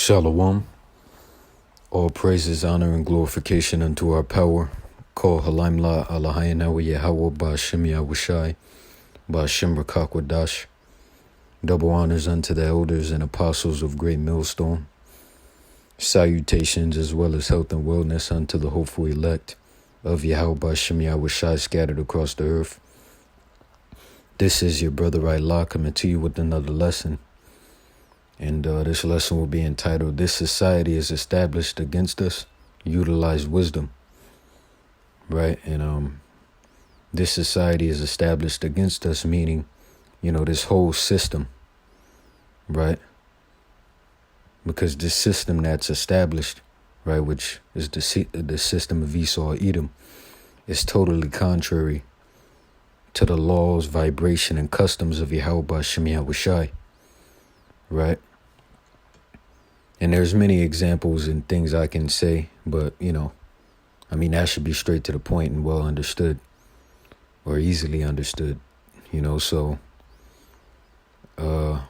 Shalom. All praises, honor, and glorification unto our power. Call Halaim La Alahayanawa Yahweh Ba'Shem Yahushai Ba'Shem Rakakwadash. Double honors unto the elders and apostles of Great Millstone. Salutations as well as health and wellness unto the hopeful elect of Yahweh Ba'Shem Yahushai scattered across the earth. This is your brother Allah coming to you with another lesson. And this lesson will be entitled, This Society is Established Against Us, Utilize Wisdom. Right? And this society is established against us, meaning, this whole system. Right? Because this system that's established, right, which is the system of Esau Edom, is totally contrary to the laws, vibration, and customs of Yahweh Ba'Shem Yahushai. Right? And there's many examples and things I can say, but, that should be straight to the point and well understood or easily understood, so, so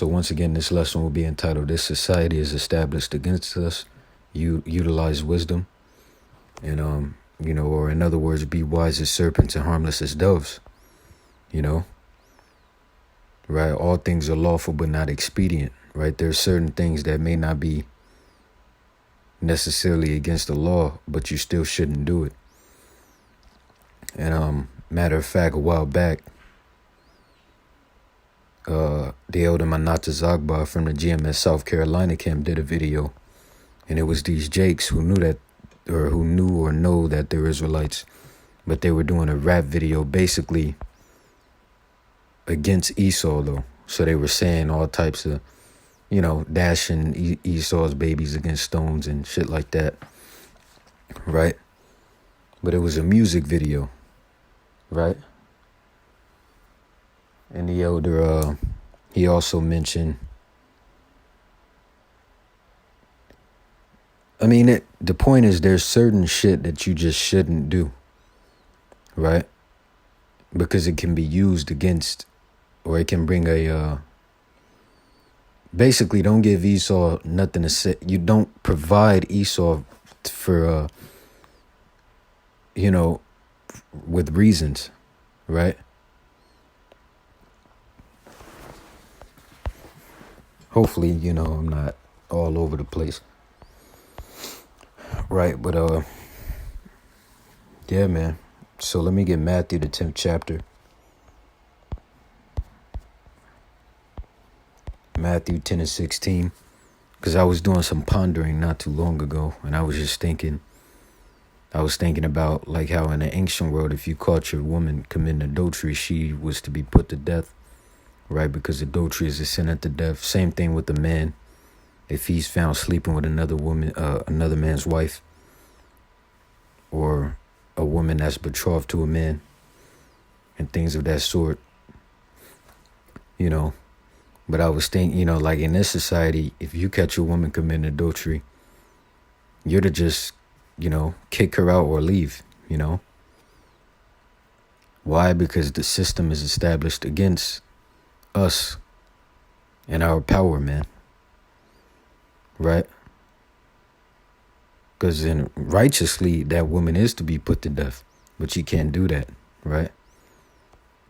once again, this lesson will be entitled, This Society is Established Against Us, Utilize Wisdom, and, or in other words, be wise as serpents and harmless as doves, right? All things are lawful but not expedient. Right, there's certain things that may not be necessarily against the law, but you still shouldn't do it. And matter of fact, a while back, the elder Manata Zagba from the GMS South Carolina camp did a video, and it was these Jakes who knew or know that they're Israelites, but they were doing a rap video basically against Esau though. So they were saying all types of dashing Esau's babies against stones and shit like that, right? But it was a music video, right? And the elder, he also mentioned, the point is there's certain shit that you just shouldn't do, right? Because it can be used against, or it can bring a, basically, don't give Esau nothing to say. You don't provide Esau for, with reasons, right? Hopefully, I'm not all over the place. Right, but, yeah, man. So let me get Matthew, the 10th chapter. Matthew 10 and 16, because I was doing some pondering not too long ago, and I was thinking about like how in the ancient world, if you caught your woman committing adultery, she was to be put to death, right? Because adultery is a sin unto death. Same thing with the man. If he's found sleeping with another woman, another man's wife, or a woman that's betrothed to a man, and things of that sort, But I was thinking, like in this society, if you catch a woman committing adultery, you're to just, kick her out or leave, Why? Because the system is established against us and our power, man. Right? Because then righteously, that woman is to be put to death, but you can't do that, right?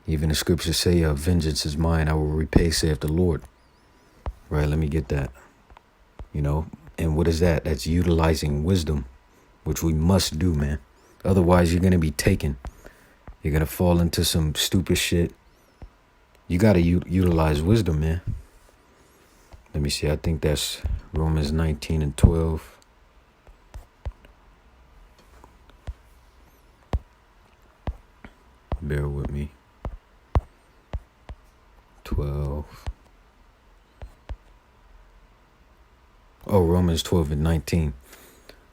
Even the scriptures say, vengeance is mine, I will repay, saith the Lord. Right, let me get that. And what is that? That's utilizing wisdom, which we must do, man. Otherwise, you're going to be taken. You're going to fall into some stupid shit. You got to utilize wisdom, man. Let me see. I think that's Romans 19 and 12. Bear with me. 12. Romans 12 and 19.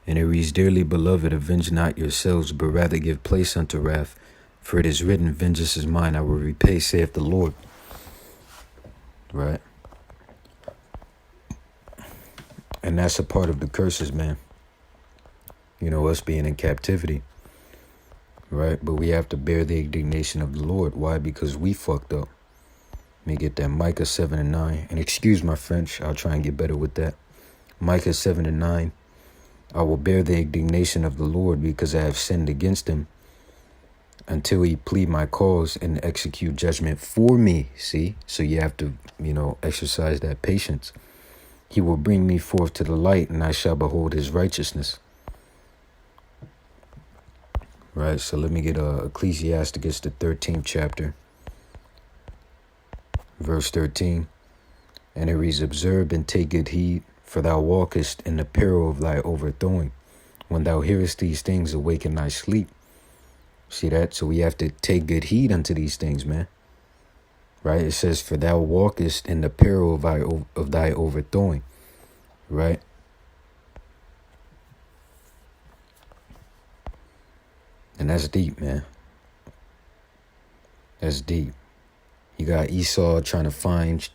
And it reads, Dearly beloved, avenge not yourselves, but rather give place unto wrath. For it is written, Vengeance is mine, I will repay, saith the Lord. Right? And that's a part of the curses, man. Us being in captivity. Right? But we have to bear the indignation of the Lord. Why? Because we fucked up. Let me get that. Micah 7 and 9. And excuse my French. I'll try and get better with that. Micah 7 and 9. I will bear the indignation of the Lord because I have sinned against him until he plead my cause and execute judgment for me. See? So you have to, exercise that patience. He will bring me forth to the light, and I shall behold his righteousness. Right, so let me get Ecclesiasticus, the 13th chapter, verse 13. And it reads, observe and take good heed, for thou walkest in the peril of thy overthrowing. When thou hearest these things, awaken thy sleep. See that? So we have to take good heed unto these things, man. Right? It says, for thou walkest in the peril of thy overthrowing. Right? And that's deep, man. That's deep. You got Esau trying to find,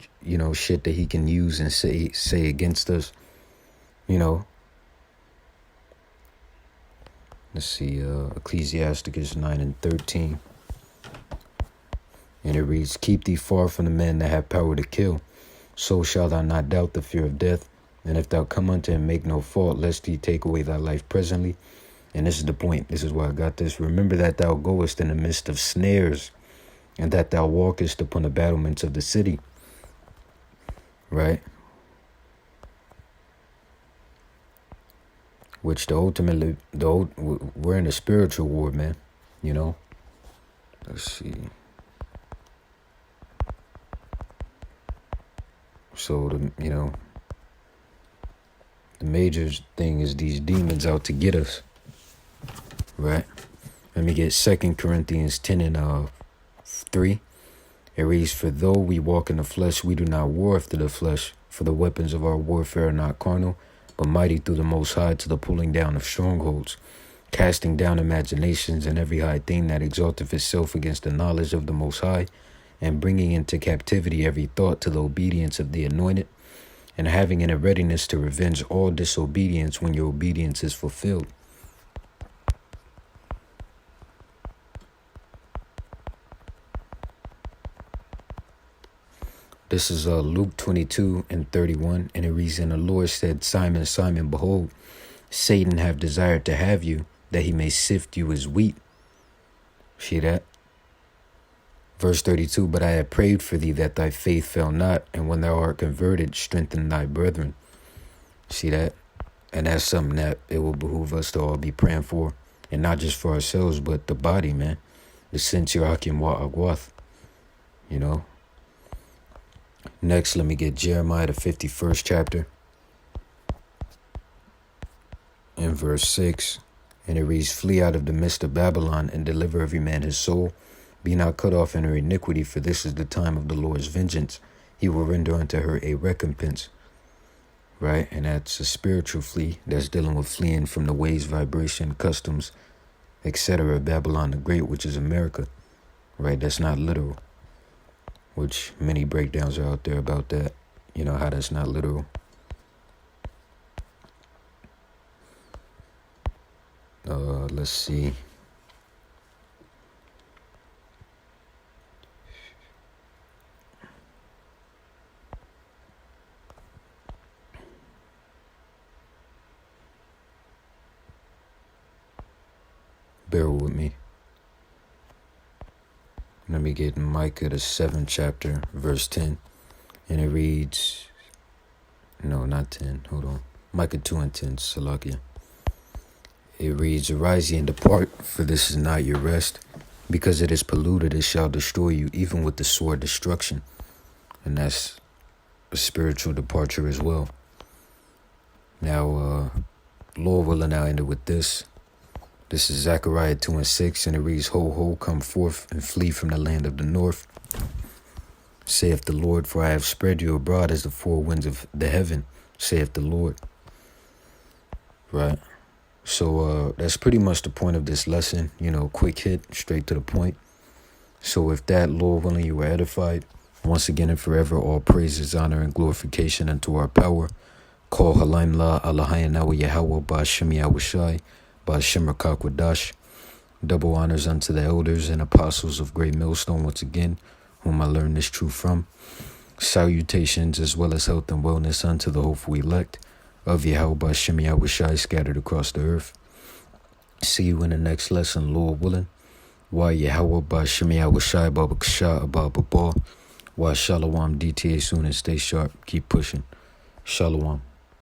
shit that he can use and say against us. Let's see, Ecclesiasticus 9 and 13. And it reads, keep thee far from the men that have power to kill. So shalt thou not doubt the fear of death. And if thou come unto him, make no fault, lest he take away thy life presently. And this is the point. This is why I got this. Remember that thou goest in the midst of snares, and that thou walkest upon the battlements of the city. Right? Which we're in a spiritual war, man. Let's see. So, the major thing is these demons out to get us. Right? Let me get 2 Corinthians 10 and 3. It reads, for though we walk in the flesh, we do not war after the flesh. For the weapons of our warfare are not carnal, but mighty through the Most High to the pulling down of strongholds, casting down imaginations and every high thing that exalteth itself against the knowledge of the Most High, and bringing into captivity every thought to the obedience of the Anointed, and having in a readiness to revenge all disobedience when your obedience is fulfilled. This is Luke 22 and 31, and it reads, and the Lord said, Simon, Simon, behold, Satan have desired to have you, that he may sift you as wheat. See that? Verse 32, but I have prayed for thee that thy faith fail not, and when thou art converted, strengthen thy brethren. See that? And that's something that it will behoove us to all be praying for, and not just for ourselves, but the body, man. The Sentir Hakim Wa Agwath, Next, let me get Jeremiah, the 51st chapter, in verse 6. And it reads, flee out of the midst of Babylon, and deliver every man his soul. Be not cut off in her iniquity, for this is the time of the Lord's vengeance. He will render unto her a recompense. Right? And that's a spiritual flee. That's dealing with fleeing from the ways, vibration, customs, etc. Babylon the Great, which is America. Right? That's not literal. Which many breakdowns are out there about that. How that's not literal. Let's see. Bear with me. Let me get Micah, the 7th chapter, verse 10. And it reads, no, not 10, hold on. Micah 2 and 10, Salakia. It reads, arise ye and depart, for this is not your rest. Because it is polluted, it shall destroy you, even with the sword destruction. And that's a spiritual departure as well. Now, Lord willing, I'll end it with this. This is Zechariah 2 and 6, and it reads, ho, ho, come forth and flee from the land of the north. Saith the Lord, for I have spread you abroad as the four winds of the heaven, saith the Lord. Right? So that's pretty much the point of this lesson. Quick hit, straight to the point. So with that, Lord willing, you were edified. Once again and forever, all praises, honor, and glorification unto our power. Call Halaim La Allahayanawa Yahweh Ba'ashem Yahushai. Ba'ashem Rakakwadash. Double honors unto the elders and apostles of Great Millstone once again. whom I learned this truth from. Salutations as well as health and wellness unto the hopeful elect of Yahweh Shem Yahushai scattered across the earth. See you in the next lesson, Lord willing. Wa Yahweh Shem Yahushai Baba Kasha Abba Ba. Wa Shalom DTA soon and stay sharp. Keep pushing. Shalom.